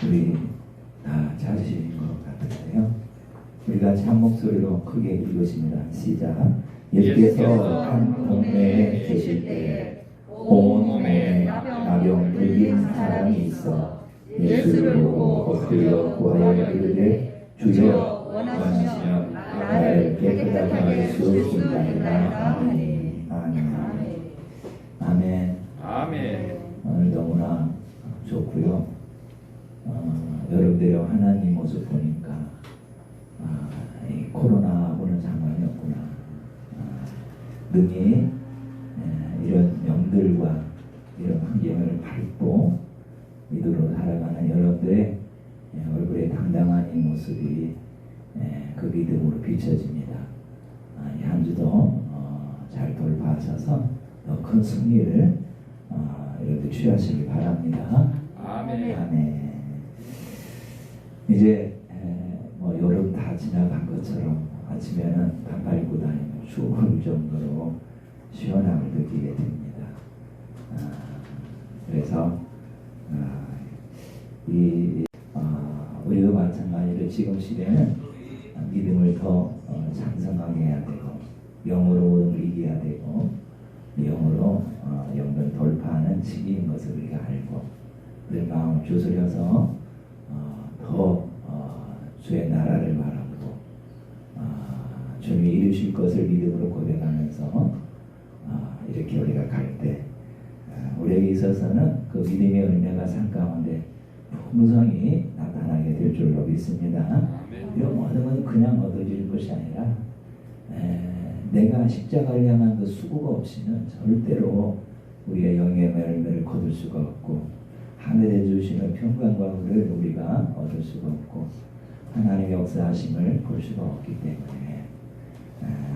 우리 다 찾으신 것 같은데요. 우리 같이 한 목소리로 크게 읽으십니다. 시작. 예수께서 한 동네에 계실 때에 온몸에 나병 들린 사람이 있어 예수를 보고 엎드려 구하여 이르되 주여 원하시면 나를 깨끗하게 할 수 있나이다. 아멘. 아멘. 아멘. 아멘. 오늘 너무나 좋고요. 여러분들이 하나님 모습 보니까 이 코로나하고는 상관이 없구나. 능히 이런 영들과 이런 환경을 밟고 믿음으로 살아가는 여러분들의 얼굴에 당당한 이 모습이 그 믿음으로 비춰집니다. 이 한 주도 잘 돌파하셔서 더 큰 승리를 여러분들 취하시기 바랍니다. 아멘. 아멘. 이제 뭐 여름 다 지나간 것처럼 아침에는 반팔 입고 다니면 추울 정도로 시원함을 느끼게 됩니다. 그래서 우리도 마찬가지로 지금 시대는 믿음을 더 장성하게 해야 되고 영으로 모든 걸 이겨야 되고 영으로 영을 돌파하는 시기인 것을 우리가 알고 늘 마음을 주스려서 더 주의 나라를 바라보고 주님이 이루실 것을 믿음으로 고백하면서 이렇게 우리가 갈 때 우리에게 있어서는 그 믿음의 은혜가 삶 가운데 풍성히 나타나게 될 줄로 믿습니다. 이런 얻음은 그냥 얻어질 것이 아니라 내가 십자가를 향한 그 수고가 없이는 절대로 우리의 영의 열매를 거둘 수가 없고 하늘에 주시는 평강과 은혜를 우리가 얻을 수가 없고 하나님의 역사하심을 볼 수가 없기 때문에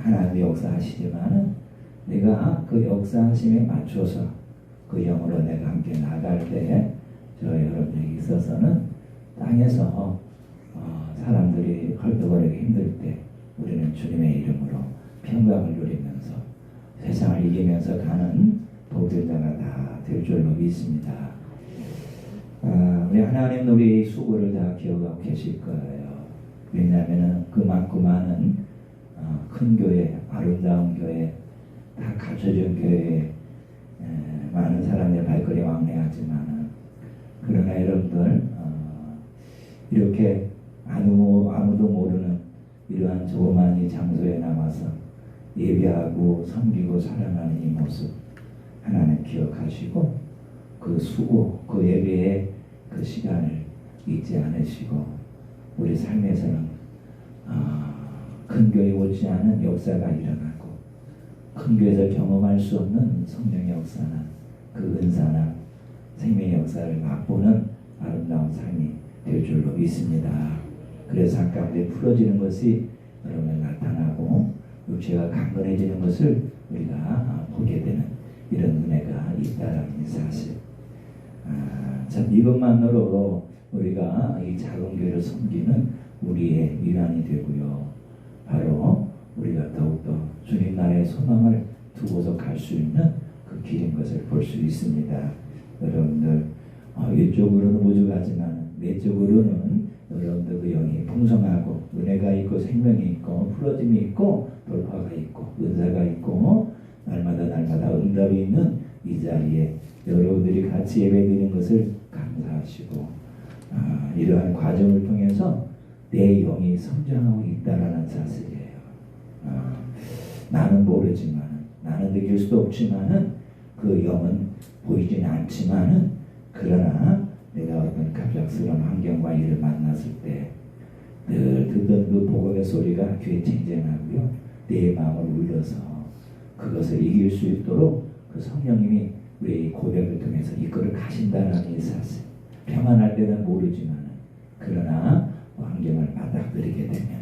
하나님의 역사하시지만은 내가 그 역사하심에 맞춰서 그 영으로 내가 함께 나갈 때 저 여러분에게 있어서는 땅에서 사람들이 헐떡거리기 힘들 때 우리는 주님의 이름으로 평강을 누리면서 세상을 이기면서 가는 복들자가 다 될 줄로 믿습니다. 우리 하나님은 우리의 수고를 다 기억하고 계실 거예요. 왜냐하면 그만큼 많은 큰 교회, 아름다운 교회, 다 갖춰진 교회에 많은 사람의 발걸이 왕래하지만 그러나 여러분들 이렇게 아무도 모르는 이러한 조그만 이 장소에 남아서 예배하고 섬기고 사랑하는 이 모습 하나님 기억하시고 그 수고, 그 예배의 그 시간을 잊지 않으시고 우리 삶에서는 큰 교회 못지않은 역사가 일어나고 큰 교회에서 경험할 수 없는 성령의 역사나 그 은사나 생명의 역사를 맛보는 아름다운 삶이 될 줄로 믿습니다. 그래서 삶 가운데 풀어지는 것이 여러분에 나타나고 육체가 강건해지는 것을 우리가 보게 되는 이런 은혜가 있다라는 사실. 참 이것만으로 우리가 이 작은 교회를 섬기는 우리의 위안이 되고요. 바로 우리가 더욱더 주님 나라의 소망을 두고서 갈 수 있는 그 길인 것을 볼 수 있습니다. 여러분들 이쪽으로는 부족하지만 내적으로는 여러분들 그 영이 풍성하고 은혜가 있고 생명이 있고 풀어짐이 있고 돌파가 있고 은사가 있고 날마다 응답이 있는 이 자리에 여러분들이 같이 예배드리는 것을 감사하시고 이러한 과정을 통해서 내 영이 성장하고 있다라는 사실이에요. 나는 모르지만 나는 느낄 수도 없지만은 그 영은 보이진 않지만은 그러나 내가 어떤 갑작스러운 환경과 일을 만났을 때 늘 듣던 그 복음의 소리가 귀에 쟁쟁하고요. 내 마음을 울려서 그것을 이길 수 있도록 그 성령님이 우리의 고백을 통해서 이끌어 가신다는 이 사실. 평안할 때는 모르지만 그러나 환경을 맞닥뜨리게 되면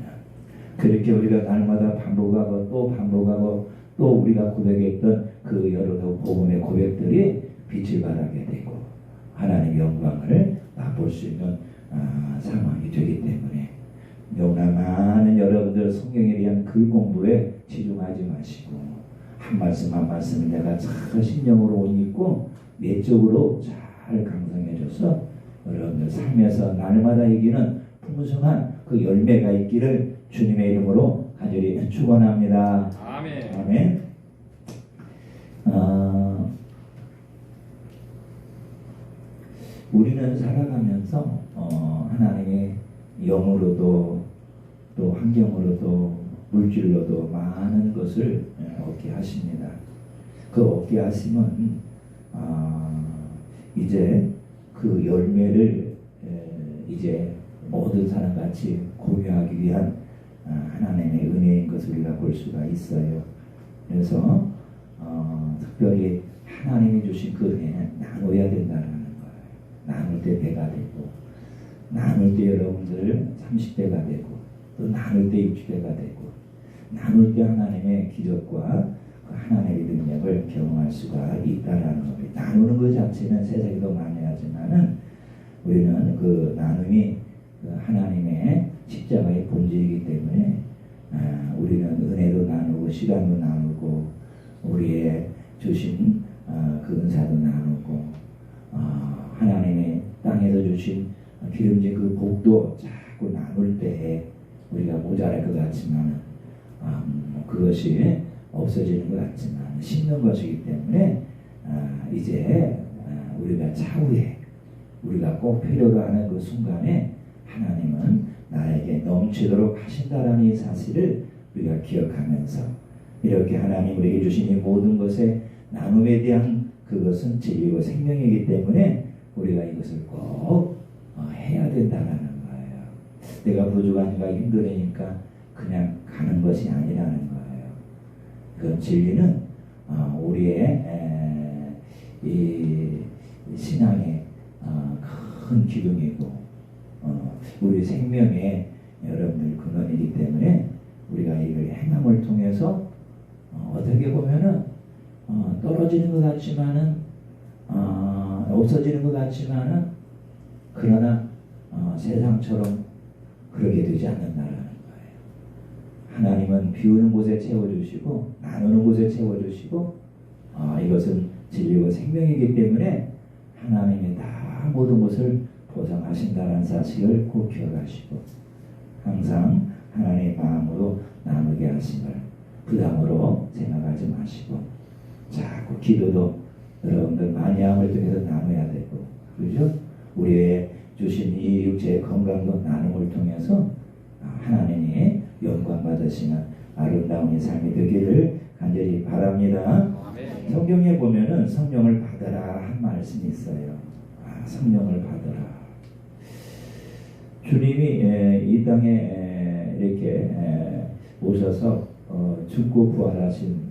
그렇게 우리가 날마다 반복하고 또 반복하고 또 우리가 고백했던 그 여러 복음의 고백들이 빛을 발하게 되고 하나님의 영광을 맛볼 수 있는 상황이 되기 때문에 너무나 많은 여러분들 성경에 대한 글 공부에 집중하지 마시고 한 말씀 한 말씀을 내가 잘 신령으로 옷 입고 내적으로 잘 강성해져서 여러분들 삶에서 날마다 이기는 풍성한 그 열매가 있기를 주님의 이름으로 간절히 축원합니다. 아멘. 아멘. 우리는 살아가면서 하나님의 영으로도 또 환경으로도 물질로도 많은 것을 얻게 하십니다. 그 얻게 하심은 이제 그 열매를 이제 모든 사람 같이 공유하기 위한 하나님의 은혜인 것을 우리가 볼 수가 있어요. 그래서 특별히 하나님이 주신 그 은혜는 나눠야 된다는 거예요. 나눌 때 배가 되고, 나눌 때 여러분들 30배가 되고, 또 나눌 때 60배가 되고, 나눌 때 하나님의 기적과 그 하나님의 능력을 경험할 수가 있다라는 겁니다. 나누는 것 자체는 세상에도 많이 하지만은 우리는 그 나눔이 그 하나님의 십자가의 본질이기 때문에 우리는 은혜도 나누고 시간도 나누고 우리의 주신 그 은사도 나누고 하나님의 땅에서 주신 기름진 그 복도 자꾸 나눌 때 우리가 모자랄 것 같지만 그것이 없어지는 것 같지만 심는 것이기 때문에 이제 우리가 차후에 우리가 꼭 필요로 하는 그 순간에 하나님은 나에게 넘치도록 하신다라는 이 사실을 우리가 기억하면서 이렇게 하나님 우리에게 주신 이 모든 것의 나눔에 대한 그것은 진리고 생명이기 때문에 우리가 이것을 꼭 해야 된다라는 거예요. 내가 부족하니까 힘들으니까 그냥 가는 것이 아니라는 거예요. 그 진리는 우리의 이 신앙의 큰 기둥이고 우리 생명의 여러분들 근원이기 때문에 우리가 이를 행함을 통해서 어떻게 보면은 떨어지는 것 같지만은 없어지는 것 같지만은 그러나 세상처럼 그렇게 되지 않는다라는 거예요. 하나님은 비우는 곳에 채워주시고 나누는 곳에 채워주시고 이것은 진리고 생명이기 때문에 하나님이 다 모든 것을 보상하신다는 사실을 꼭 기억하시고 항상 하나님의 마음으로 나누게 하심을 부담으로 생각하지 마시고 자꾸 기도도 여러분들 만약을 통해서 나눠야 되고 그렇죠? 우리의 주신 이 육체의 건강도 나눔을 통해서 하나님이 영광 받으시는 아름다운 이 삶이 되기를 간절히 바랍니다. 아멘. 성경에 보면은 성령을 받으라 한 말씀이 있어요. 성령을 받으라. 주님이 이 땅에 이렇게 오셔서 죽고 부활하신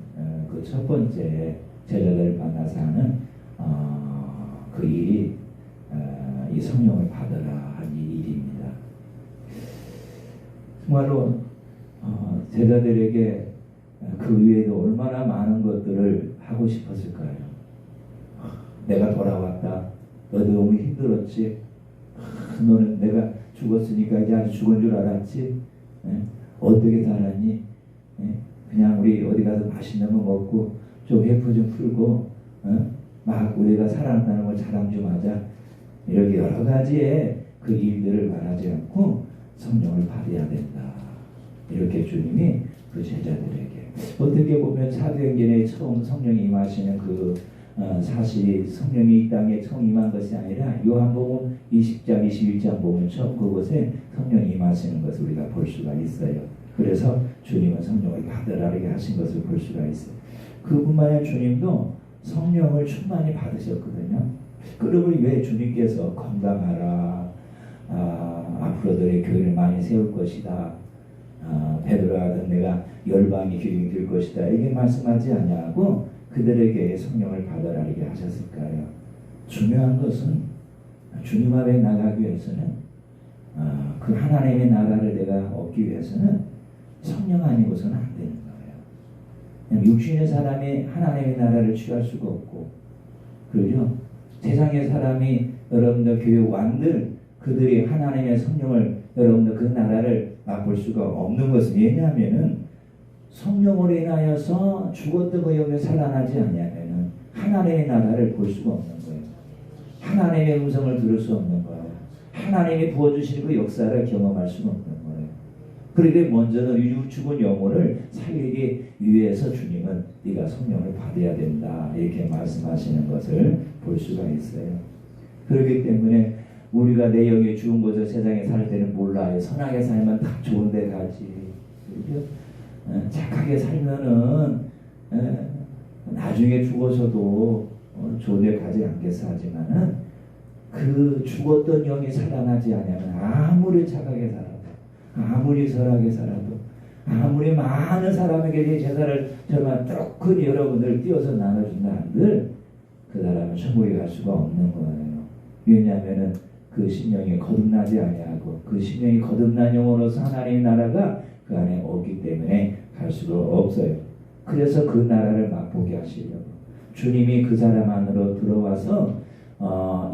그 첫 번째 제자들을 만나서 하는 그 일이 이 성령을 받으라 한 이 일입니다. 정말로 제자들에게 그 위에도 얼마나 많은 것들을 하고 싶었을까요? 내가 돌아왔다. 너도 너무 힘들었지. 너는 내가 죽었으니까 이제 아주 죽은 줄 알았지. 어떻게 살았니? 그냥 우리 어디 가서 맛있는 거 먹고 좀 회포 좀 풀고 막 우리가 살아났다는 걸 자랑 좀 하자. 이렇게 여러 가지의 그 일들을 말하지 않고 성령을 받아야 된다. 이렇게 주님이 그 제자들에게 어떻게 보면 사도행전에 처음 성령이 임하시는 그 사실이 성령이 이 땅에 처음 임한 것이 아니라 요한복음 20장 21장 보면 처음 그곳에 성령이 임하시는 것을 우리가 볼 수가 있어요. 그래서 주님은 성령을 받으라고 하신 것을 볼 수가 있어요. 그뿐만 아니라 주님도 성령을 충만히 받으셨거든요. 그러므로 왜 주님께서 건강하라, 앞으로들의 교회를 많이 세울 것이다, 베드로와 같은 내가 열방의 기둥이 될 것이다 이렇게 말씀하지 않냐고 그들에게 성령을 받아라 이렇게 하셨을까요? 중요한 것은 주님 앞에 나가기 위해서는 그 하나님의 나라를 내가 얻기 위해서는 성령 아니고서는 안 되는 거예요. 육신의 사람이 하나님의 나라를 취할 수가 없고 그렇죠? 세상의 사람이 여러분들 교회 왕들 그들이 하나님의 성령을 여러분들 그 나라를 맛볼 수가 없는 것은 왜냐하면은 성령으로 인하여서 죽었던 그 영혼이 살아나지 않냐면은 하나님의 나라를 볼 수가 없는 거예요. 하나님의 음성을 들을 수 없는 거예요. 하나님이 부어주시는 그 역사를 경험할 수는 없는 거예요. 그러게 먼저는 죽은 영혼을 살리기 위해서 주님은 네가 성령을 받아야 된다 이렇게 말씀하시는 것을 볼 수가 있어요. 그렇기 때문에 우리가 내 영이 죽은 것을 세상에 살 때는 몰라요. 선하게 살면 다 좋은 데 가지. 착하게 살면은 나중에 죽어서도 좋은 데 가지 않겠어. 하지만은 그 죽었던 영이 살아나지 않으면 아무리 착하게 살아도 아무리 선하게 살아도 아무리 많은 사람에게 제사를 정말 쭉 여러분들 띄어서 나눠준다 한들 그 사람은 천국에 갈 수가 없는 거예요. 왜냐하면은 그 심령이 거듭나지 아니하고 그 심령이 거듭난 영으로서 하나님의 나라가 그 안에 없기 때문에 갈 수가 없어요. 그래서 그 나라를 맛보게 하시려고 주님이 그 사람 안으로 들어와서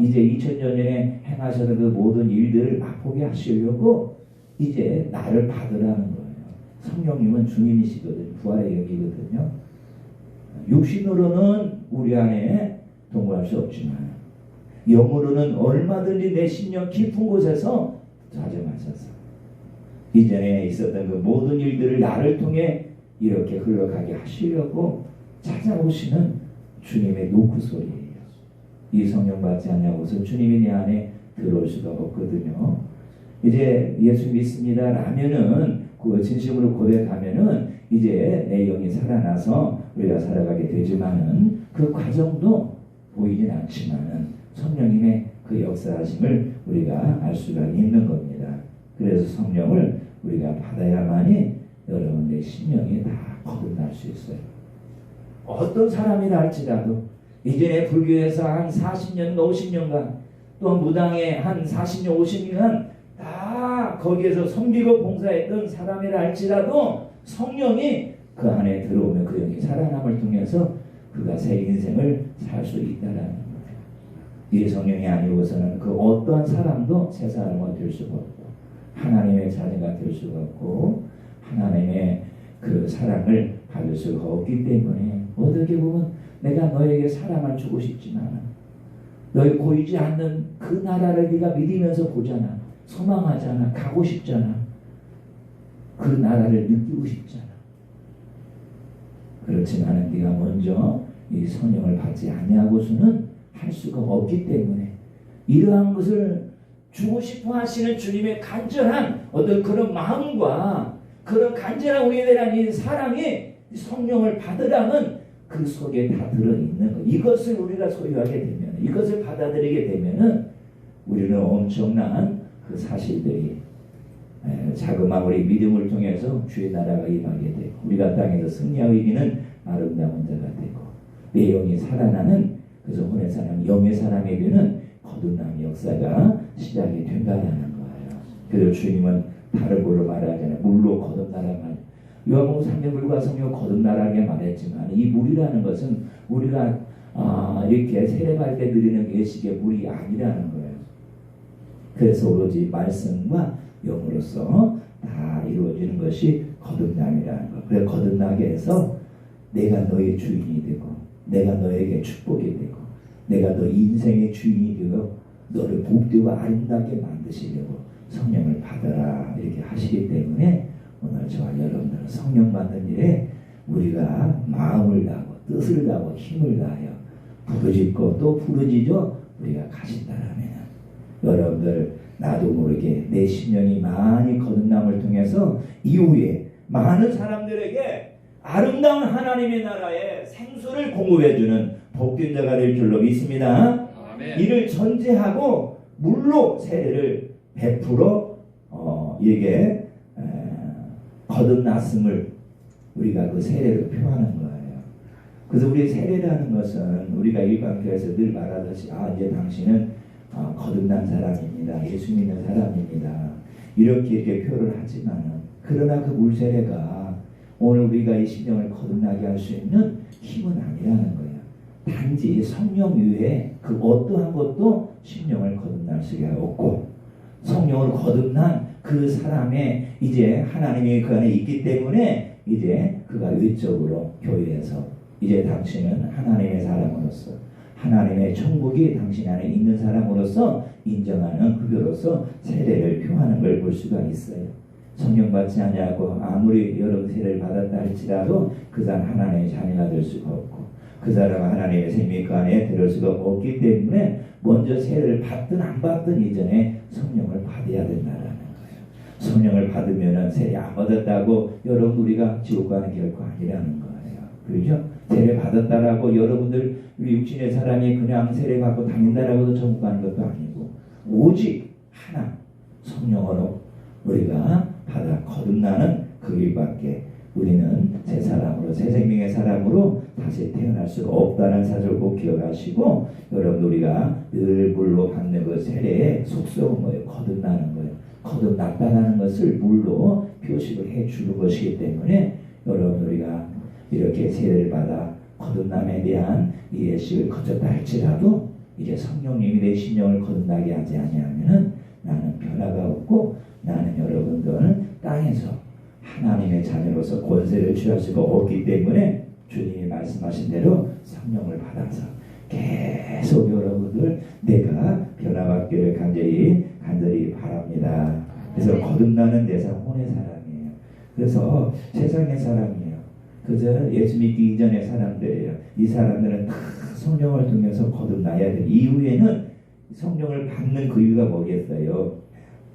이제 2000년 전에 행하셨던 그 모든 일들을 맛보게 하시려고 이제 나를 받으라는 거예요. 성령님은 주님이시거든요. 부활의 영이거든요. 육신으로는 우리 안에 동거할 수 없지만 영으로는 얼마든지 내 심령 깊은 곳에서 좌정하셔서 이전에 있었던 그 모든 일들을 나를 통해 이렇게 흘러가게 하시려고 찾아오시는 주님의 노크 소리예요. 이 성령 받지 않냐고서 주님이 내 안에 들어올 수가 없거든요. 이제 예수 믿습니다 라면은 그 진심으로 고백하면은 이제 내 영이 살아나서 우리가 살아가게 되지만은 그 과정도 보이진 않지만은 성령님의 그 역사하심을 우리가 알 수가 있는 겁니다. 그래서 성령을 우리가 받아야만이 여러분의 심령이 다 거듭날 수 있어요. 어떤 사람이라 할지라도 이전에 불교에서 한 40년, 50년간 또 무당에 한 40년, 50년간 다 거기에서 섬기고 봉사했던 사람이라 할지라도 성령이 그 안에 들어오면 그 영이 살아남을 통해서 그가 새 인생을 살 수 있다는 거예요. 이 성령이 아니고서는 그 어떠한 사람도 새 사람이 될 수가 없고 하나님의 자녀가 될 수가 없고 하나님의 그 사랑을 받을 수가 없기 때문에 어떻게 보면 내가 너에게 사랑을 주고 싶지만 너희 보이지 않는 그 나라를 네가 믿으면서 보잖아. 소망하잖아. 가고 싶잖아. 그 나라를 느끼고 싶잖아. 그렇지만 네가 먼저 이 성령을 받지 아니하고서는 할 수가 없기 때문에 이러한 것을 주고 싶어 하시는 주님의 간절한 어떤 그런 마음과 그런 간절한 우리에 대한 이 사랑이 성령을 받으라는 그 속에 다 들어있는 것. 이것을 우리가 소유하게 되면 이것을 받아들이게 되면은 우리는 엄청난 그 사실들이 자그마한 우리 믿음을 통해서 주의 나라가 임하게 되고 우리가 땅에서 승리하고 이기는 아름다운 자가 되고 내 영이 살아나는 그래서 혼의 사람, 영의 사람에게는 거듭남 역사가 시작이 된다는 거예요. 그래서 주님은 다른 걸로 말하잖아요. 물로 거듭나라 말. 요한복음 3장 물과 성령 거듭나라게 말했지만 이 물이라는 것은 우리가 이렇게 세례할 때 드리는 예식의 물이 아니라는 거예요. 그래서 오로지 말씀과 영으로서 다 이루어지는 것이 거듭남이라는 것. 그래서 거듭나게 해서 내가 너의 주인이 되고 내가 너에게 축복이 되고 내가 너 인생의 주인이 되어 너를 복되고 아름답게 만드시려고 성령을 받아라 이렇게 하시기 때문에 오늘 저와 여러분들은 성령 받는 일에 우리가 마음을 다하고 뜻을 다하고 힘을 다하여 부르짖고 또 부르짖어 우리가 가신다라면 여러분들 나도 모르게 내 심령이 많이 거듭남을 통해서 이후에 많은 사람들에게 아름다운 하나님의 나라의 생수를 공급해주는 복된 자가 될 줄로 믿습니다. 아멘. 이를 전제하고 물로 세례를 베풀어 이게 거듭났음을 우리가 그 세례를 표하는 거예요. 그래서 우리 세례라는 것은 우리가 일반교회에서 늘 말하듯이 이제 당신은 거듭난 사람입니다. 예수 믿는 사람입니다. 이렇게 표를 하지만 그러나 그 물세례가 오늘 우리가 이 심령을 거듭나게 할 수 있는 힘은 아니라는 거예요. 단지 성령 외에 그 어떠한 것도 심령을 거듭날 수가 없고 성령을 거듭난 그 사람의 이제 하나님이 그 안에 있기 때문에 이제 그가 외적으로 교회에서 이제 당신은 하나님의 사람으로서 하나님의 천국이 당신 안에 있는 사람으로서 인정하는 흡요로서 세례를 표하는 걸 볼 수가 있어요. 성령 받지 아니하고 아무리 여러 세례를 받았다 할지라도 그 사람 하나님의 자녀가 될 수가 없고 그 사람은 하나님의 생명이 그 안에 들을 수가 없기 때문에 먼저 세례를 받든 안 받든 이전에 성령을 받아야 된다는 거예요. 성령을 받으면 세례 안 받았다고 여러분 우리가 지옥 가는 결코 아니라는 거예요. 그렇죠? 세례 받았다라고 여러분들 육신의 사람이 그냥 세례 받고 다닌다라고도 천국 가는 것도 아니고 오직 하나 성령으로 우리가 받아 거듭나는 그 일밖에 우리는 새 사람으로 새 생명의 사람으로 다시 태어날 수가 없다는 사실을 꼭 기억하시고 여러분 우리가 늘 물로 받는 그 세례의 속성은 뭐예요? 거듭나는 거예요. 거듭났다는 것을 물로 표식을 해주는 것이기 때문에 여러분 우리가 이렇게 세례를 받아 거듭남에 대한 이 예식을 거쳤다 할지라도 이제 성령님이 내 심령을 거듭나게 하지 아니하면은 나는 변화가 없고 나는 여러분들 땅에서 하나님의 자녀로서 권세를 취할 수가 없기 때문에 주님이 말씀하신 대로 성령을 받아서 계속 여러분들 내가 변화받기를 간절히 바랍니다. 그래서 거듭나는 대상 혼의 사람이에요. 그래서 세상의 사람이에요. 그저 예수 믿기 이전의 사람들이에요. 이 사람들은 다 성령을 통해서 거듭나야 돼. 이후에는 성령을 받는 그 이유가 뭐겠어요?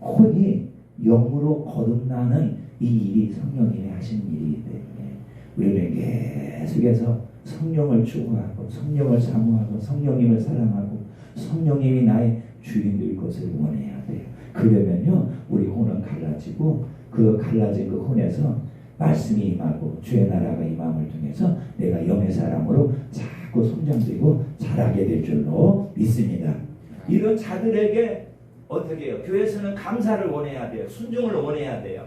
혼이 영으로 거듭나는 이 일이 성령님이 하시는 일이기 때문에 우리는 계속해서 성령을 추구하고 성령을 사모하고 성령님을 사랑하고 성령님이 나의 주인 될 것을 원해야 돼요. 그러면요 우리 혼은 갈라지고 그 갈라진 그 혼에서 말씀이 임하고 주의 나라가 임함을 통해서 내가 영의 사람으로 자꾸 성장되고 자라게 될 줄로 믿습니다. 이런 자들에게 어떻게 해요? 교회에서는 감사를 원해야 돼요. 순종을 원해야 돼요.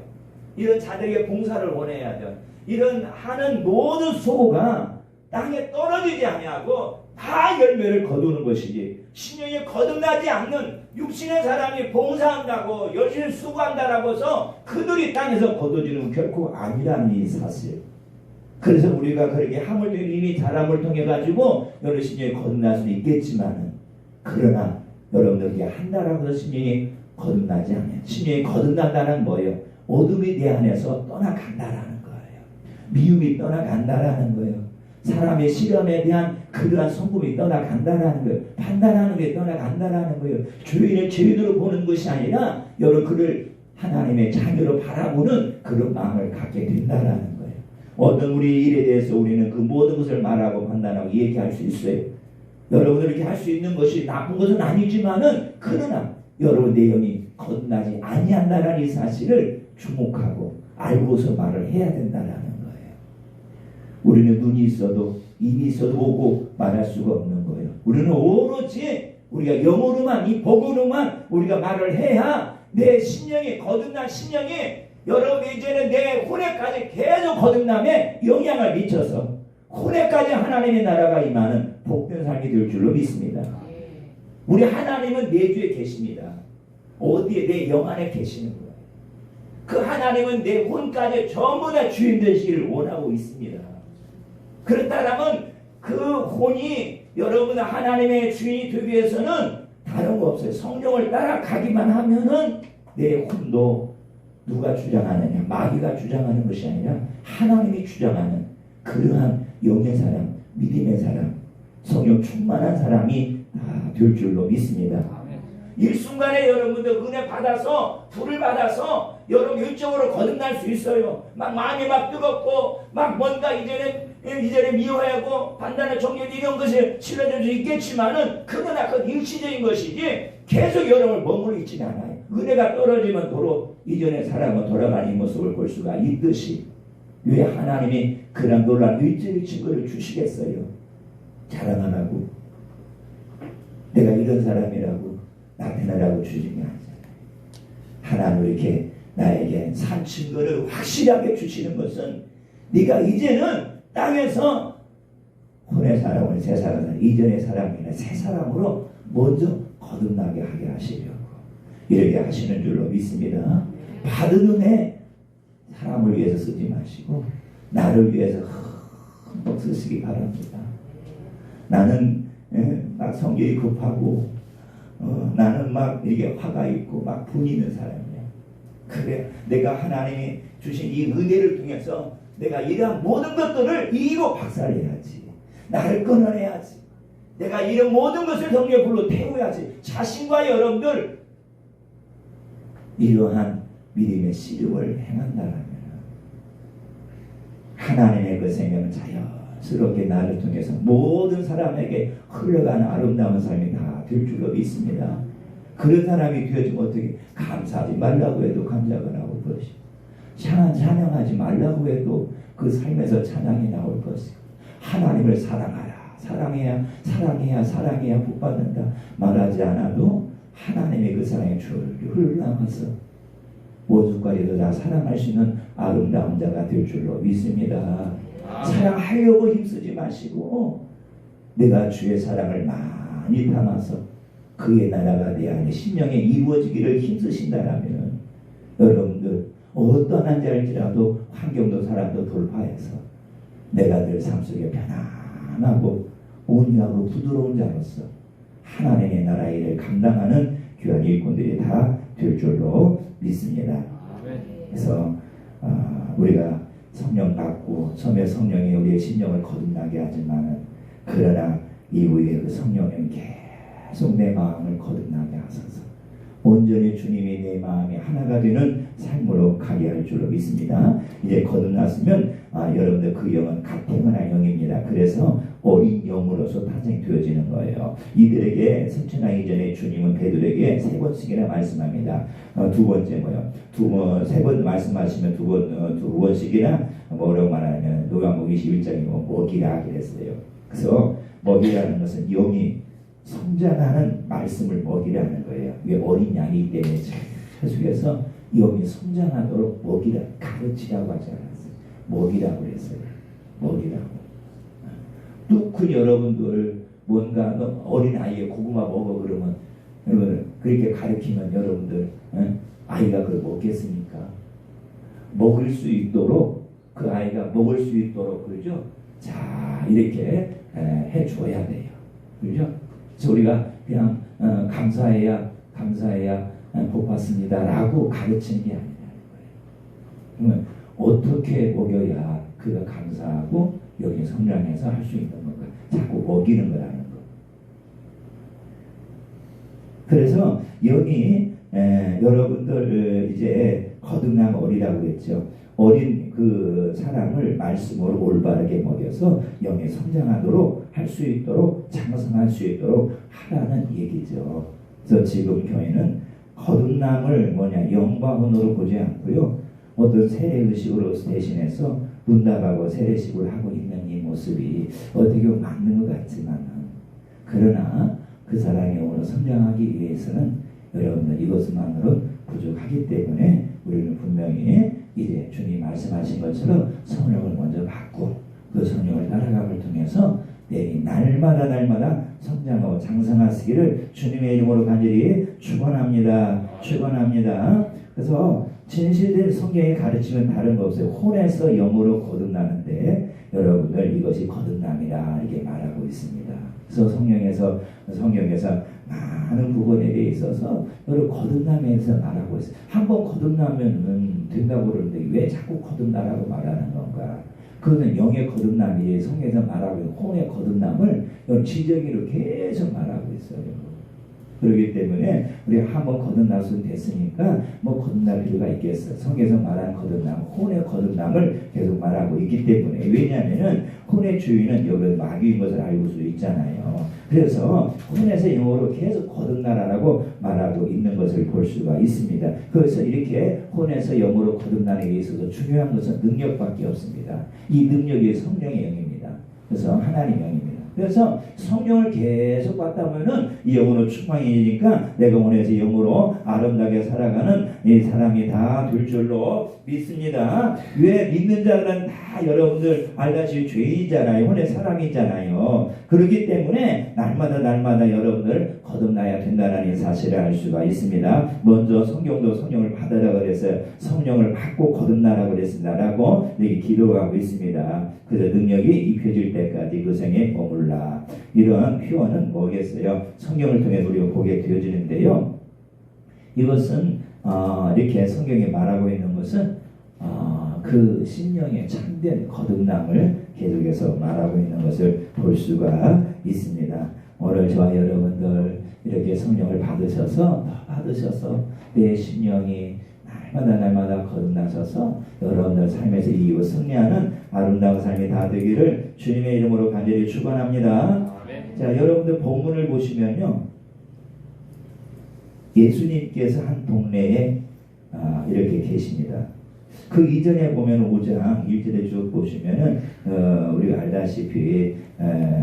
이런 자들에게 봉사를 원해야 돼요. 이런 하는 모든 소고가 땅에 떨어지지 아니하고 다 열매를 거두는 것이지 신령이 거듭나지 않는 육신의 사람이 봉사한다고 열심히 수고한다라고 해서 그들이 땅에서 거둬지는 건 결코 아니라는 이 사실. 그래서 우리가 그렇게 하물며 이미 자람을 통해 가지고 여러 신령이 거듭날 수는 있겠지만은 그러나 여러분들에게 한다라고 해서 신령이 거듭나지 않아요. 신령이 거듭난다는 뭐예요? 어둠이 내 안에서 떠나간다라는 거예요. 미움이 떠나간다라는 거예요. 사람의 시련에 대한 그러한 성품이 떠나간다라는 거예요. 판단하는 게 떠나간다라는 거예요. 죄인을 죄인으로 보는 것이 아니라 여러 그를 하나님의 자녀로 바라보는 그런 마음을 갖게 된다라는 거예요. 어떤 우리 일에 대해서 우리는 그 모든 것을 말하고 판단하고 얘기할 수 있어요. 여러분들 이렇게 할 수 있는 것이 나쁜 것은 아니지만은 그러나 여러분 내 영이 거듭나지 아니한다라는 이 사실을 주목하고 알고서 말을 해야 된다라는 거예요. 우리는 눈이 있어도 입이 있어도 보고 말할 수가 없는 거예요. 우리는 오로지 우리가 영어로만 이 복으로만 우리가 말을 해야 내 심령이 거듭난 심령이 여러분 이제는 내 혼에까지 계속 거듭남에 영향을 미쳐서 혼에까지 하나님의 나라가 임하는 복된 삶이 될 줄로 믿습니다. 우리 하나님은 내 주에 계십니다. 어디에? 내 영 안에 계시는 거예요. 그 하나님은 내 혼까지 전부 다 주인 되시기를 원하고 있습니다. 그렇다면 그 혼이 여러분 하나님의 주인이 되기 위해서는 다른 거 없어요. 성령을 따라가기만 하면은 내 혼도 누가 주장하느냐? 마귀가 주장하는 것이 아니라 하나님이 주장하는 그러한 영의 사람, 믿음의 사람, 성령 충만한 사람이 다 될 줄로 믿습니다. 일순간에 여러분들 은혜 받아서 불을 받아서 여러분 일적으로 거듭날 수 있어요. 막 마음이 막 뜨겁고 막 뭔가 이전에 미워하고 판단을 정죄 이런 것을 실어줄 수 있겠지만은 그러나 그건 일시적인 것이지 계속 여러분을 머물러 있지는 않아요. 은혜가 떨어지면 도로 이전의 사람은 돌아가는 모습을 볼 수가 있듯이 왜 하나님이 그런 놀라운 의지의 증거를 주시겠어요? 자랑 안 하고 내가 이런 사람이라고 나타나라고 주신 게 아니잖아요. 하나님 이렇게 나에게 산 증거를 확실하게 주시는 것은 네가 이제는 땅에서 혼의 사람을 새 사람, 이전의 사람이나 새 사람으로 먼저 거듭나게 하게 하시려고 이렇게 하시는 줄로 믿습니다. 받은 은혜 사람을 위해서 쓰지 마시고 나를 위해서 흠뻑 쓰시기 바랍니다. 나는 막 성격이 급하고 나는 막 이렇게 화가 있고 막 분이 있는 사람이야. 그래, 내가 하나님이 주신 이 은혜를 통해서 내가 이러한 모든 것들을 이기고 박살내야지. 나를 끊어내야지. 내가 이런 모든 것을 성령의 불로 태워야지. 자신과 여러분들 이러한 믿음의 씨름을 행한다면 하나님의 그 생명은 자연스럽게 나를 통해서 모든 사람에게 흘러가는 아름다운 삶이 다 될 줄로 믿습니다. 그런 사람이 되어지면 어떻게 감사하지 말라고 해도 감사가 나올 것이고 찬양하지 말라고 해도 그 삶에서 찬양이 나올 것이고 하나님을 사랑하라. 사랑해야 복받는다. 말하지 않아도 하나님의 그 사랑의 줄을 흘러나가서 오죽가리도 다 사랑할 수 있는 아름다운 자가 될 줄로 믿습니다. 사랑하려고 힘쓰지 마시고 내가 주의 사랑을 많이 담아서 그의 나라가 내 안에 심령에 이루어지기를 힘쓰신다라면 여러분들 어떠한 자일지라도 환경도 사람도 돌파해서 내가 늘 삶 속에 편안하고 온유하고 부드러운 자로서 하나님의 나라의 일을 감당하는 귀한 일꾼들이 다 될 줄로 믿습니다. 그래서 우리가 성령 받고 처음에 성령이 우리의 심령을 거듭나게 하지만 그러나 이후에 그 성령은 계속 내 마음을 거듭나게 하소서. 온전히 주님이 내 마음이 하나가 되는 삶으로 가게 할 줄로 믿습니다. 이제 거듭났으면 여러분들 그 영은 갓 태어난 영입니다. 그래서 어린 영으로서 탄생되어지는 거예요. 이들에게 승천하기 전에 주님은 베드로에게 3번씩이나 말씀합니다. 두 번째 뭐요? 세 번 말씀하시면 두 번씩이나 뭐라고 말하냐면 노아복음 21장이 먹이라 그랬어요. 그래서 먹이라는 것은 영이 성장하는 말씀을 먹이라는 거예요. 왜 어린 양이기 때문에 계속해서 영이 성장하도록 먹이라 가르치라고 하지 않았어요. 먹이라고 그랬어요. 먹이라고. 뚝큰 여러분들 뭔가 어린 아이의 고구마 먹어 그러면 여러분 그렇게 가르치면 여러분들 아이가 그걸 먹겠습니까? 먹을 수 있도록 그 아이가 먹을 수 있도록 그러죠. 자 이렇게 해줘야 돼요. 그렇죠? 그래서 우리가 그냥 감사해야 복 받습니다라고 가르치는 게 아니라는 거예요. 그러면 어떻게 먹여야 그가 감사하고 여기 성장해서 할 수 있는 건가? 자꾸 먹이는 거라는 거. 그래서 여기 여러분들 이제 거듭난 어리라고 했죠. 어린 그 사람을 말씀으로 올바르게 먹여서 영에 성장하도록 할 수 있도록 장성할 수 있도록 하라는 얘기죠. 그래서 지금 교회는 거듭남을 영과 혼으로 보지 않고요. 어떤 세례의식으로 대신해서 문답하고 세례식을 하고 있는 이 모습이 어떻게 보면 맞는 것 같지만 그러나 그 사람의 영으로 성장하기 위해서는 여러분들 이것만으로 부족하기 때문에 우리는 분명히 이제 주님 말씀하신 것처럼 성령을 먼저 받고 그 성령을 따라감을 통해서 내일 날마다 성장하고 장성하시기를 주님의 이름으로 간절히 축원합니다. 그래서 진실된 성경의 가르침은 다른 거 없어요. 혼에서 영으로 거듭나는데 여러분들 이것이 거듭남이라 이렇게 말하고 있습니다. 그래서 성경에서 많은 부분에 대해 있어서 여러분 거듭남에서 말하고 있어요. 한번 거듭나면 된다고 그러는데 왜 자꾸 거듭나라고 말하는 건가? 그거는 영의 거듭남이 성경에서 말하고 있는 혼의 거듭남을 지정의로 계속 말하고 있어요. 그렇기 때문에 우리가 한번 거듭났으면 됐으니까 거듭날 필요가 있겠어요. 성경에서 말하는 거듭남, 혼의 거듭남을 계속 말하고 있기 때문에 왜냐하면 혼의 주인은 여기 마귀인 것을 알고 수 있잖아요. 그래서 혼에서 영으로 계속 거듭나라라고 말하고 있는 것을 볼 수가 있습니다. 그래서 이렇게 혼에서 영으로 거듭나는 데 있어서 중요한 것은 능력밖에 없습니다. 이 능력이 성령의 영입니다. 그래서 하나님의 영입니다. 그래서 성령을 계속 받다면은 이 영으로 충만해지니까 내가 원해서 영으로 아름답게 살아가는 이 사람이 다 될 줄로 믿습니다. 왜 믿는 자들은 다 여러분들 알다시피 죄인이잖아요. 혼의 사람이잖아요. 그렇기 때문에 날마다 여러분들 거듭나야 된다는 사실을 알 수가 있습니다. 먼저 성경도 성령을 받으라고 그랬어요. 성령을 받고 거듭나라고 그랬습니다라고 여기 기도하고 있습니다. 그래서 능력이 입혀질 때까지 그 생에 머물라. 이러한 표현은 뭐겠어요? 성경을 통해 우리가 보게 되어지는데요. 이것은 이렇게 성경에 말하고 있는 것은 그 심령의 참된 거듭남을 계속해서 말하고 있는 것을 볼 수가 있습니다. 오늘 저와 여러분들 이렇게 성령을 받으셔서 내 심령이 날마다 거듭나셔서 여러분들 삶에서 이기고 승리하는 아름다운 삶이 다 되기를 주님의 이름으로 간절히 축원합니다. 자, 여러분들 본문을 보시면요, 예수님께서 한 동네에 이렇게 계십니다. 그 이전에 보면 5장 1절에 쭉 보시면은 우리가 알다시피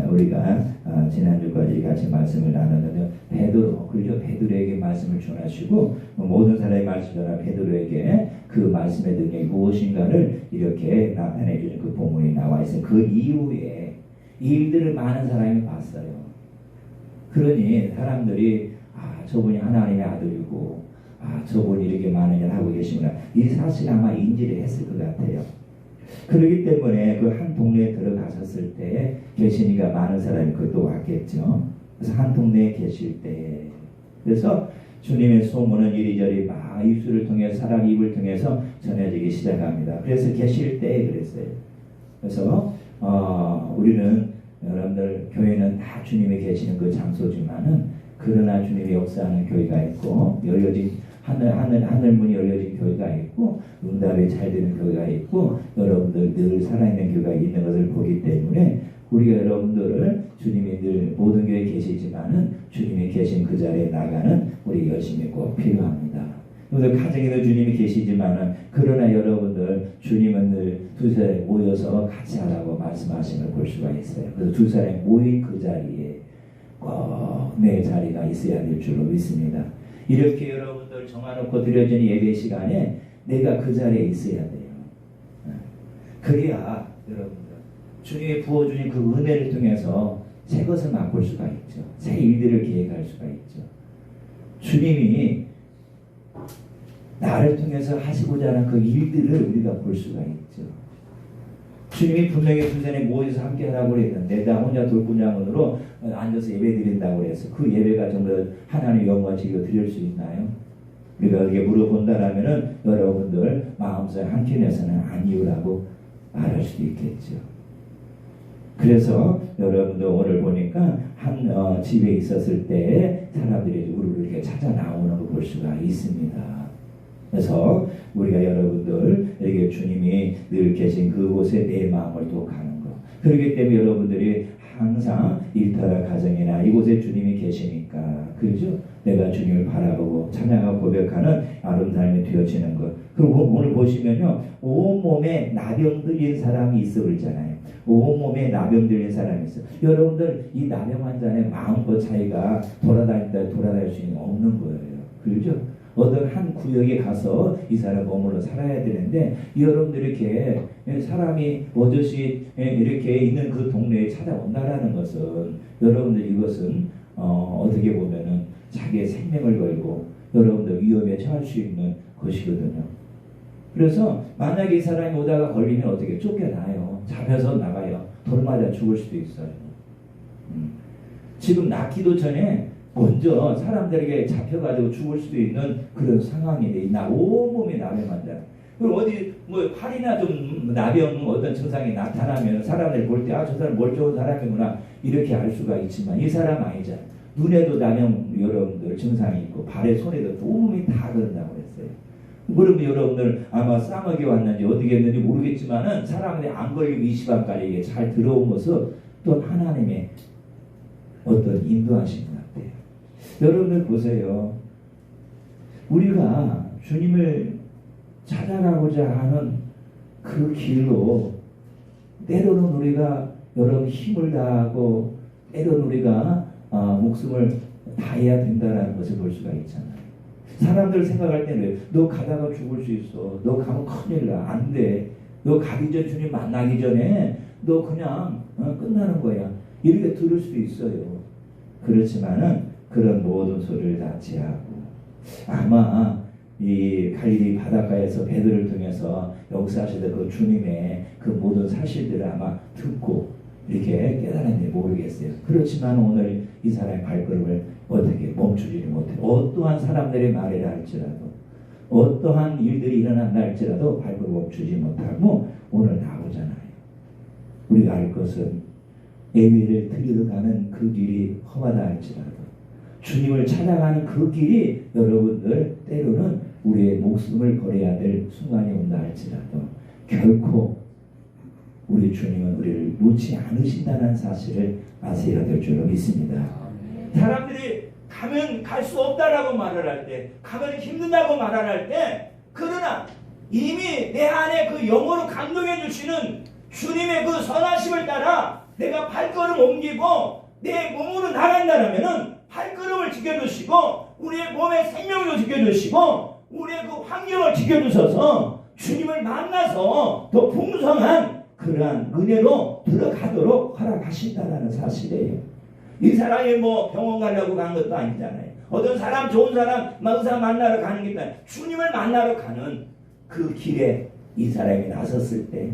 우리가 지난주까지 같이 말씀을 나눴는데 베드로에게 말씀을 전하시고 모든 사람의 말씀 전하 베드로에게 그 말씀의 능력이 무엇인가를 이렇게 나타내 주는 그 본문이 나와 있어요. 그 이후에 이 일들을 많은 사람이 봤어요. 그러니 사람들이 저분이 하나님의 아들이고 저분이 이렇게 많은 일을 하고 계시구나. 이 사실 아마 인지를 했을 것 같아요. 그렇기 때문에 그 한 동네에 들어가셨을 때 계시니까 많은 사람이 그것도 왔겠죠. 그래서 한 동네에 계실 때 그래서 주님의 소문은 이리저리 막 입술을 통해 사람 입을 통해서 전해지기 시작합니다. 그래서 계실 때 그랬어요. 그래서 우리는 여러분들 교회는 다 주님이 계시는 그 장소지만은 그러나 주님이 역사하는 교회가 있고 열려진 하늘 문이 열려진 교회가 있고 응답이 잘 되는 교회가 있고 여러분들 늘 살아있는 교회가 있는 것을 보기 때문에 우리가 여러분들을 주님이 늘 모든 교회에 계시지만은 주님이 계신 그 자리에 나가는 우리 열심이 꼭 필요합니다. 그래서 가정에도 주님이 계시지만은 그러나 여러분들 주님은 늘 두 사람이 모여서 같이 하라고 말씀하시는 걸 볼 수가 있어요. 그래서 두 사람이 모인 그 자리에 꼭 내 자리가 있어야 될 줄로 믿습니다. 이렇게 여러분들 정해놓고 드려진 예배 시간에 내가 그 자리에 있어야 돼요. 그래야 여러분들 주님이 부어주신 그 은혜를 통해서 새 것을 맛볼 수가 있죠. 새 일들을 계획할 수가 있죠. 주님이 나를 통해서 하시고자 하는 그 일들을 우리가 볼 수가 있죠. 주님이 분명히 두 사람이 모여서 함께 하라고 그랬는데 나 혼자 돌군장으로 앉아서 예배 드린다고 그래서 그 예배가 정말 하나님의 영광을 지켜 드릴 수 있나요? 우리가 이렇게 물어본다라면은 여러분들 마음속에 한켠에서는 아니오라고 말할 수도 있겠죠. 그래서 여러분들 오늘 보니까 한 집에 있었을 때 사람들이 우리를 이렇게 찾아 나오는 걸 볼 수가 있습니다. 그래서 우리가 여러분들 이렇게 주님이 늘 계신 그곳에 내 마음을 또 가는 것. 그렇기 때문에 여러분들이 항상 일터나 가정이나 이곳에 주님이 계시니까 그렇죠? 내가 주님을 바라보고 찬양하고 고백하는 아름다움이 되어지는 것. 그리고 오늘 보시면요, 온몸에 나병 들린 사람이 있어 그러잖아요. 온몸에 나병 들린 사람이 있어. 여러분들 이 나병 환자의 마음껏 자기가 돌아다닐 수 없는 거예요. 그렇죠? 어떤 한 구역에 가서 이 사람 머물러 살아야 되는데 여러분들 이렇게 사람이 오젓이 이렇게 있는 그 동네에 찾아온다라는 것은 여러분들 이것은 어떻게 보면은 자기의 생명을 걸고 여러분들 위험에 처할 수 있는 것이거든요. 그래서 만약에 이 사람이 오다가 걸리면 어떻게 쫓겨나요. 잡혀서 나가요. 돌 맞아 죽을 수도 있어요. 지금 낳기도 전에 먼저 사람들에게 잡혀가지고 죽을 수도 있는 그런 상황인데 온몸에 나병 환자. 그리고 어디 팔이나 좀 나병 어떤 증상이 나타나면 사람들이 볼 때 저 사람 멀쩡한 사람이구나 이렇게 알 수가 있지만 이 사람 아니잖아. 눈에도 나병 여러분들 증상이 있고 발에 손에도 온몸이 다 그런다고 했어요. 그러면 여러분들 아마 싸먹이 왔는지 어떻게 했는지 모르겠지만은 사람들이 안 걸리고 이 시간까지 이게 잘 들어온 것은 또 하나님의 어떤 인도하신 것 같아요. 여러분들 보세요. 우리가 주님을 찾아가고자 하는 그 길로 때로는 우리가 여러분 힘을 다하고 때로는 우리가 목숨을 다해야 된다는 것을 볼 수가 있잖아요. 사람들 생각할 때는 너 가다가 죽을 수 있어. 너 가면 큰일 나. 안 돼. 너 가기 전 주님 만나기 전에 너 그냥 끝나는 거야. 이렇게 들을 수도 있어요. 그렇지만은 그런 모든 소리를 다 제하고 아마 이 갈릴리 바닷가에서 베드로를 통해서 역사하시던 그 주님의 그 모든 사실들을 아마 듣고 이렇게 깨달았는지 모르겠어요. 그렇지만 오늘 이 사람의 발걸음을 어떻게 멈추지를 못해요. 어떠한 사람들의 말이라 할지라도 어떠한 일들이 일어난다 할지라도 발걸음 멈추지 못하고 오늘 나오잖아요. 우리가 알 것은 예배를 드리러 가는 그 길이 험하다 할지라도 주님을 찾아가는 그 길이 여러분들 때로는 우리의 목숨을 걸어야 될 순간이 온다 할지라도 결코 우리 주님은 우리를 놓지 않으신다는 사실을 아셔야 될 줄로 믿습니다. 사람들이 가면 갈 수 없다라고 말을 할 때, 가면 힘든다고 말을 할 때, 그러나 이미 내 안에 그 영으로 감동해 주시는 주님의 그 선하심을 따라 내가 발걸음 옮기고 내 몸으로 나간다라면은 발걸음을 지켜주시고 우리의 몸의 생명도 지켜주시고 우리의 그 환경을 지켜주셔서 주님을 만나서 더 풍성한 그러한 은혜로 들어가도록 허락하신다는 사실이에요. 이 사람이 뭐 병원 가려고 간 것도 아니잖아요. 어떤 사람 좋은 사람 의사 만나러 가는 게 아니라 주님을 만나러 가는 그 길에 이 사람이 나섰을 때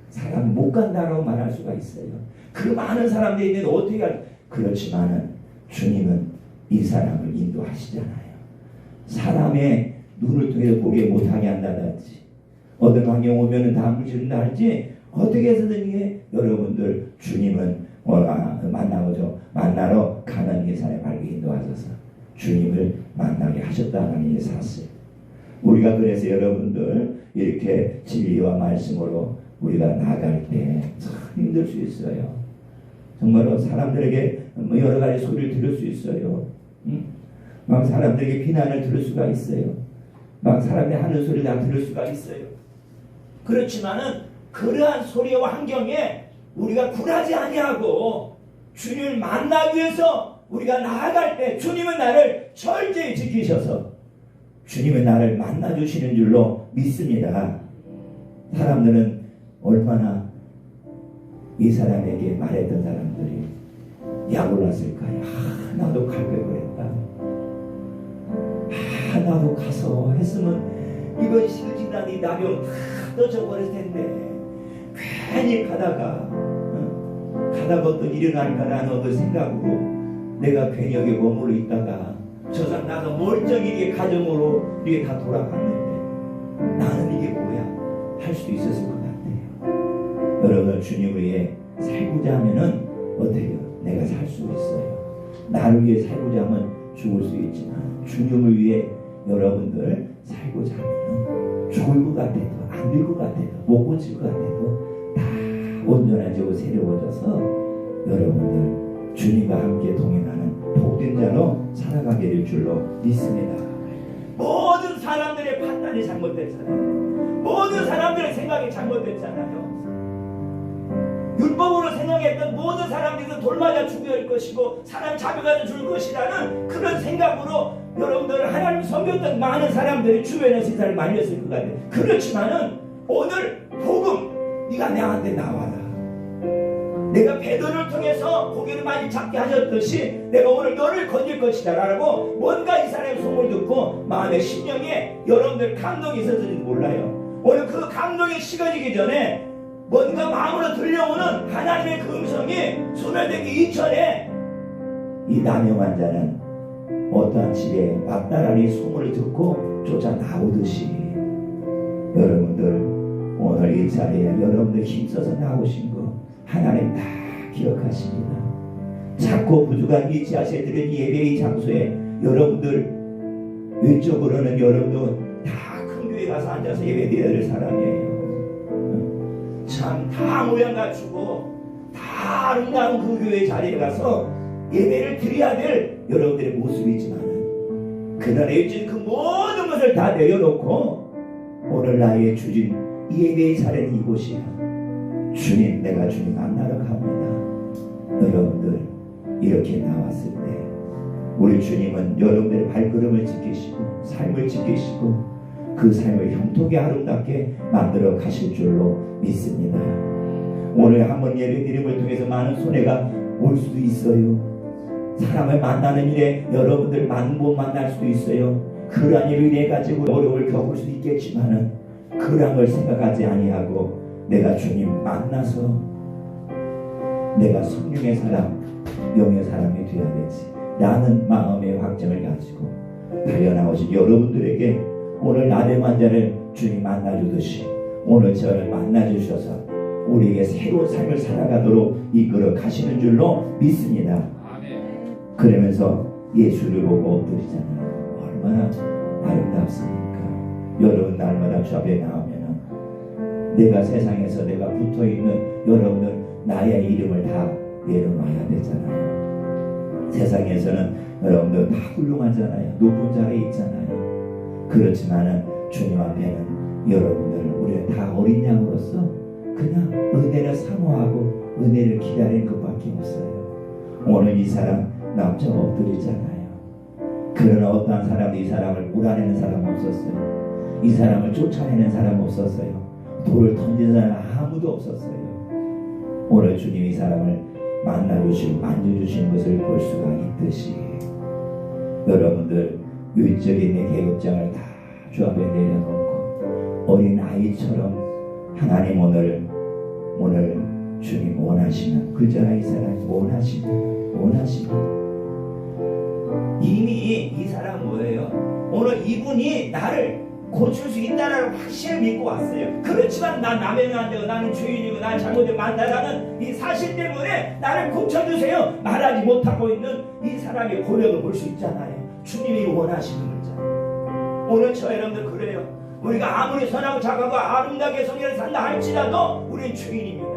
사람 못 간다고 말할 수가 있어요. 그 많은 사람들이 있는데 어떻게 할? 그렇지만은 주님은 이 사람을 인도하시잖아요. 사람의 눈을 통해서 보게 못하게 한다든지 어떤 환경 오면은 다 물질른다 할지 어떻게 해서든 여러분들 주님은 만나러 가는 이 사람의 발길 인도하셔서 주님을 만나게 하셨다는 이 사실. 우리가 그래서 여러분들 이렇게 진리와 말씀으로 우리가 나갈 때 참 힘들 수 있어요. 정말로 사람들에게 여러 가지 소리를 들을 수 있어요. 막 사람들에게 비난을 들을 수가 있어요. 막 사람들이 하는 소리를 다 들을 수가 있어요. 그렇지만은 그러한 소리와 환경에 우리가 굴하지 아니하고 주님을 만나기 위해서 우리가 나아갈 때 주님은 나를 철저히 지키셔서 주님은 나를 만나주시는 줄로 믿습니다. 사람들은 얼마나 이 사람에게 말했던 사람들이 약올랐을까요? 나도 갈 걸 그랬다. 나도 가서 했으면 이번 시그지난 이 나병 다 떠져버릴 텐데 괜히 가다가 어떤 일이 날까라는 어떤 생각으로 내가 괜히 여기 머물러 있다가 저 사람 나서 멀쩡히 가정으로 이게 다 돌아갔는데 나는 이게 뭐야 할 수 있었을 것 같아요. 여러분 주님을 위해 살고자 하면은 어때요? 내가 살 수 있어요. 나를 위해 살고자 하면 죽을 수 있지만 주님을 위해 여러분들 살고자 하면은 죽을 것 같아도 안 될 것 같아도 못 고칠 것 같아도 다 온전해지고 새로워져서 여러분들 주님과 함께 동행하는 복된 자로 살아가게 될 줄로 믿습니다. 모든 사람들의 판단이 잘못됐잖아요. 모든 사람들의 생각이 잘못됐잖아요. 율법으로 생각했던 모든 사람들도 돌맞아 죽을 것이고 사람 잡혀가서 죽을 것이라는 그런 생각으로 여러분들 하나님 섬겼던 많은 사람들이 주변에 세상을 말렸을 것 같아요. 그렇지만은 오늘 복음 네가 내한테 나와라. 내가 베드로를 통해서 고기를 많이 잡게 하셨듯이 내가 오늘 너를 건질 것이다 라고 뭔가 이 사람의 소문을 듣고 마음의 심령에 여러분들 감동이 있었을지 몰라요. 오늘 그 감동이 식어지기 전에 뭔가 마음으로 들려오는 하나님의 그 음성이 소멸되기 이전에 이 남영 환자는 어떠한 집에 왔다라는 소문을 듣고 쫓아 나오듯이 여러분들 오늘 이 자리에 여러분들 힘써서 나오신 거 하나님 다 기억하십니다. 작고 부족한 이 지하실들은 예배의 장소에 여러분들 외적으로는 여러분도 다 큰 교회 가서 앉아서 예배드려야 될 사람이에요. 참 다 모양 갖추고 다 아름다운 그 교회 자리에 가서 예배를 드려야 될 여러분들의 모습이지만 그날에 일진 그 모든 것을 다 내려놓고 오늘 나의 주진 이 예배의 자리는 이곳이야. 주님 내가 주님 만나러 갑니다. 여러분들 이렇게 나왔을 때 우리 주님은 여러분들의 발걸음을 지키시고 삶을 지키시고 그 삶을 형통하게 아름답게 만들어 가실 줄로 믿습니다. 오늘 한번 예배 드림을 통해서 많은 손해가 올 수도 있어요. 사람을 만나는 일에 여러분들 못 만날 수도 있어요. 그러한 일을 인해 가지고 어려움을 겪을 수도 있겠지만은 그러한 걸 생각하지 아니하고 내가 주님 만나서 내가 성령의 사람, 영의 사람이 되어야 되지 라는 마음의 확정을 가지고 달려나오신 여러분들에게 오늘 나의 환자를 주님 만나주듯이 오늘 저를 만나주셔서 우리에게 새로운 삶을 살아가도록 이끌어 가시는 줄로 믿습니다. 그러면서 예수를 보고 엎드리잖아요. 얼마나 아름답습니까? 여러분 날마다 주 앞에 나오면 내가 세상에서 내가 붙어있는 여러분들 나의 이름을 다 내려놔야 되잖아요. 세상에서는 여러분들 다 훌륭하잖아요. 높은 자리에 있잖아요. 그렇지만은 주님 앞에는 여러분들 우리는 다 어린 양으로서 그냥 은혜를 사모하고 은혜를 기다리는 것밖에 없어요. 오늘 이 사람 남자 엎드리잖아요. 그러나 어떠한 사람도 이 사람을 몰아내는 사람 없었어요. 이 사람을 쫓아내는 사람 없었어요. 돌을 던지는 사람 아무도 없었어요. 오늘 주님 이 사람을 만나주시고 만져주시는 것을 볼 수가 있듯이 여러분들 일적인 내 계급장을 다 주 앞에 내려놓고 어린 아이처럼 하나님 오늘 주님 원하시는 그저 이 사람이 원하시는 이미 이 사람 뭐예요? 오늘 이분이 나를 고칠 수 있다는 확신을 믿고 왔어요. 그렇지만 난 남의 만되고 나는 주인이고 난 잘못을 만나라는 이 사실 때문에 나를 고쳐주세요 말하지 못하고 있는 이 사람의 고백을 볼 수 있잖아요. 주님이 원하시는 거잖아요. 오늘 저 여러분들 그래요. 우리가 아무리 선하고 착하고 아름답게 성경을 산다 할지라도 우리는 주인입니다.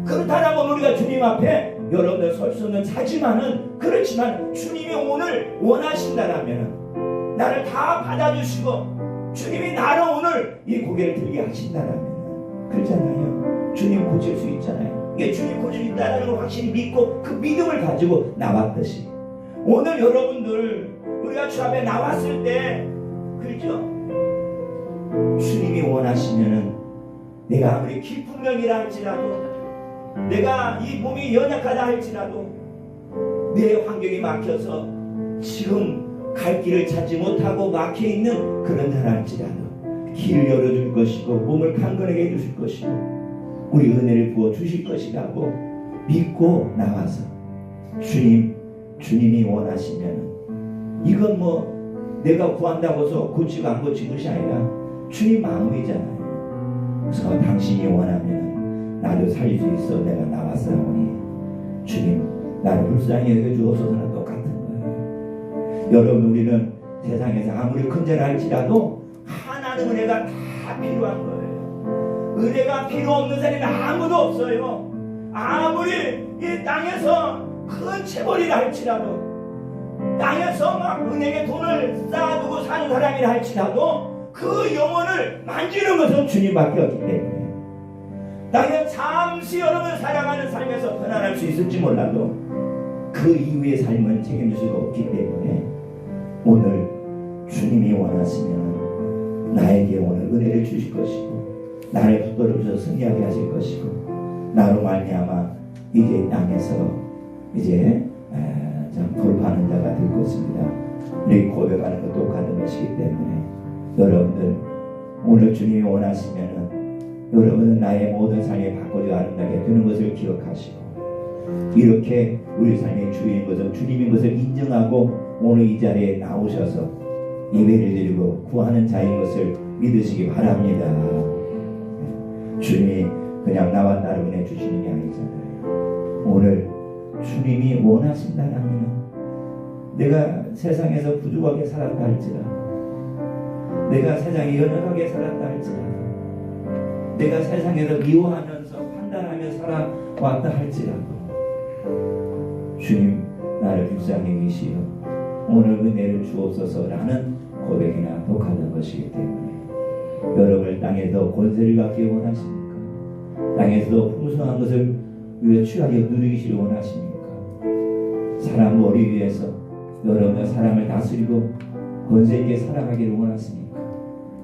그렇다면 우리가 주님 앞에 여러분들 설 수 없는 자지만은 그렇지만 주님이 오늘 원하신다라면 나를 다 받아주시고 주님이 나를 오늘 이 고개를 들게 하신다라면 그렇잖아요. 주님 고칠 수 있잖아요. 이게 주님 고칠 수 있다는 걸 확실히 믿고 그 믿음을 가지고 나왔듯이 오늘 여러분들 우리가 주 앞에 나왔을 때 그렇죠? 주님이 원하시면은 내가 아무리 깊은 명이라 할지라도 내가 이 몸이 연약하다 할지라도 내 환경이 막혀서 지금 갈 길을 찾지 못하고 막혀있는 그런 자라 할지라도 길을 열어줄 것이고 몸을 강건하게 해주실 것이고 우리 은혜를 부어주실 것이라고 믿고 나와서 주님이 원하시면 이건 뭐 내가 구한다고 해서 고치고 안 고치는 것이 아니라 주님 마음이잖아요. 그래서 당신이 원하면 나도 살릴 수 있어 내가 나왔사오니 주님 나를 불쌍히 여겨주어서는 똑같은 거예요. 여러분 우리는 세상에서 아무리 큰 죄를 할지라도 하나는 은혜가 다 필요한 거예요. 은혜가 필요 없는 사람이 아무도 없어요. 아무리 이 땅에서 큰 체벌이라 할지라도 땅에서 막 은행에 돈을 쌓아두고 사는 사람이라 할지라도 그 영혼을 만지는 것은 주님밖에 없기 때문에 땅에 잠시 여러분 살아가는 삶에서 편안할 수 있을지 몰라도 그 이후의 삶은 책임질 수가 없기 때문에 오늘 주님이 원하시면 나에게 오늘 은혜를 주실 것이고 나를 붙들어서 승리하게 하실 것이고 나로 말미암아 이제 땅에서 이제 돌파하는 자가 될 것입니다. 우리 고백하는 것 똑같은 것이기 때문에 여러분들 오늘 주님이 원하시면은 여러분은 나의 모든 삶이 바꿔져 아름답게 되는 것을 기억하시고 이렇게 우리 삶의 주인 것을 주님인 것을 인정하고 오늘 이 자리에 나오셔서 예배를 드리고 구하는 자인 것을 믿으시기 바랍니다. 주님이 그냥 나와 나를 은혜 주시는 게 아니잖아요. 오늘 주님이 원하신다면 내가 세상에서 부족하게 살았다 할지라도 내가 세상에 연약하게 살았다 할지라도 내가 세상에서 미워하면서 판단하며 살아왔다 할지라도 주님 나를 불쌍히 여기시어 오늘 은혜를 주옵소서라는 고백이나 독하는 것이기 때문에 여러분을 땅에서 권세를 갖기 원하십니까? 땅에서도 풍성한 것을 위해 취하게 누리기를 원하십니까? 사람 머리 위에서 여러분의 사람을 다스리고 권세 있게 살아가기를 원하십니까?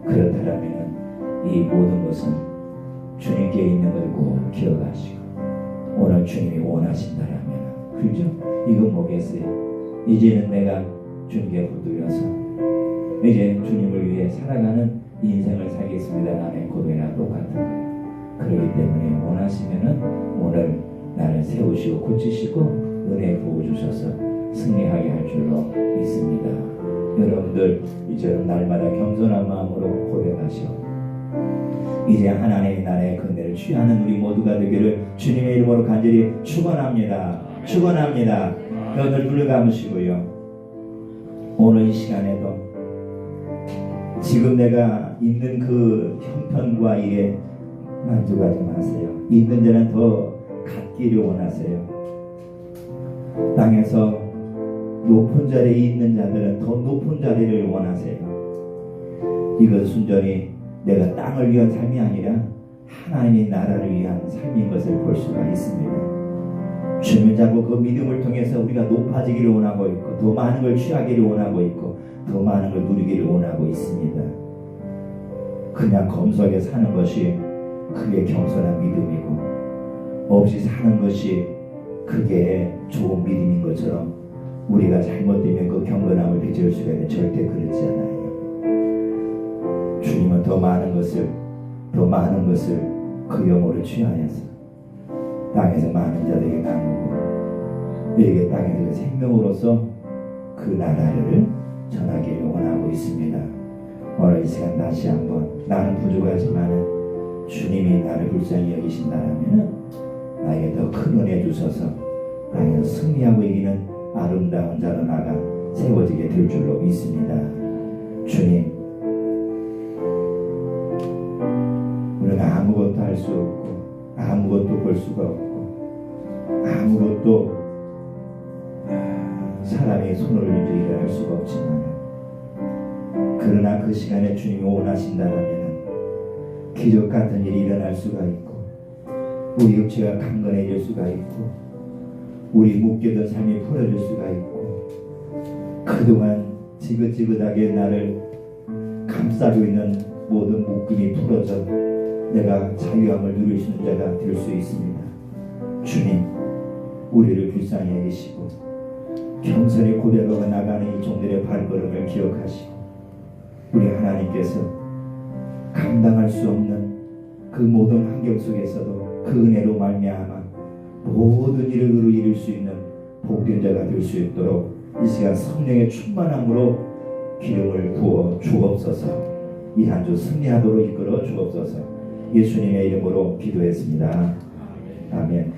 그렇다면 이 모든 것은 주님께 있는 걸 꼭 기억하시고 오늘 주님이 원하신다면 그죠? 이건 뭐겠어요? 이제는 내가 주님께 붙들려서 이제 주님을 위해 살아가는 인생을 살겠습니다 라는 고백이나 똑같은 거예요. 그렇기 때문에 원하시면은 오늘 나를 세우시고 고치시고 은혜 부어주셔서 승리하게 할 줄로 믿습니다. 여러분들 이처럼 날마다 겸손한 마음으로 고백하시오. 이제 하나님의 나라의 근대를 취하는 우리 모두가 되기를 주님의 이름으로 간절히 축원합니다. 축원합니다. 여러분들 눈을 감으시고요. 오늘 이 시간에도 지금 내가 있는 그 형편과 일에 만족하지 마세요. 있는 자는 더 갖기를 원하세요. 땅에서 높은 자리에 있는 자들은 더 높은 자리를 원하세요. 이것은 순전히 내가 땅을 위한 삶이 아니라 하나님의 나라를 위한 삶인 것을 볼 수가 있습니다. 주님을 잡고 그 믿음을 통해서 우리가 높아지기를 원하고 있고 더 많은 걸 취하기를 원하고 있고 더 많은 걸 누리기를 원하고 있습니다. 그냥 검소하게 사는 것이 그게 겸손한 믿음이고 없이 사는 것이 그게 좋은 믿음인 것처럼 우리가 잘못되면 그 경건함을 빚을 수가 있는데 절대 그렇지 않아요. 주님은 더 많은 것을 그 영으로 취하여서 땅에서 많은 자들에게 나누고 우리에게 땅에서 생명으로서 그 나라를 전하기를 원하고 있습니다. 오늘 이 시간 다시 한번 나는 부족하지만 주님이 나를 불쌍히 여기신다라면 나에게 더 큰 은혜 주셔서 나에게 승리하고 이기는 아름다운 자로 나가 세워지게 될 줄로 믿습니다. 주님, 우리는 아무것도 할 수 없고 아무것도 볼 수가 없고 아무것도 사람의 손을 올려서 일을 할 수가 없지만 그러나 그 시간에 주님이 원하신다면 기적 같은 일이 일어날 수가 있고 우리 육체가 강건해질 수가 있고 우리 묶여던 삶이 풀어질 수가 있고 그동안 지긋지긋하게 나를 감싸고 있는 모든 묶임이 풀어져 내가 자유함을 누릴 수 있는 자가 될 수 있습니다. 주님, 우리를 불쌍히 여기시고 겸손히 고백하고 나가는 이 종들의 발걸음을 기억하시고 우리 하나님께서 감당할 수 없는 그 모든 환경 속에서도 그 은혜로 말미암아 모든 일을 이룰 수 있는 복된 자가 될 수 있도록 이 시간 성령의 충만함으로 기름을 부어 주옵소서. 이 한 주 승리하도록 이끌어 주옵소서. 예수님의 이름으로 기도했습니다. 아멘.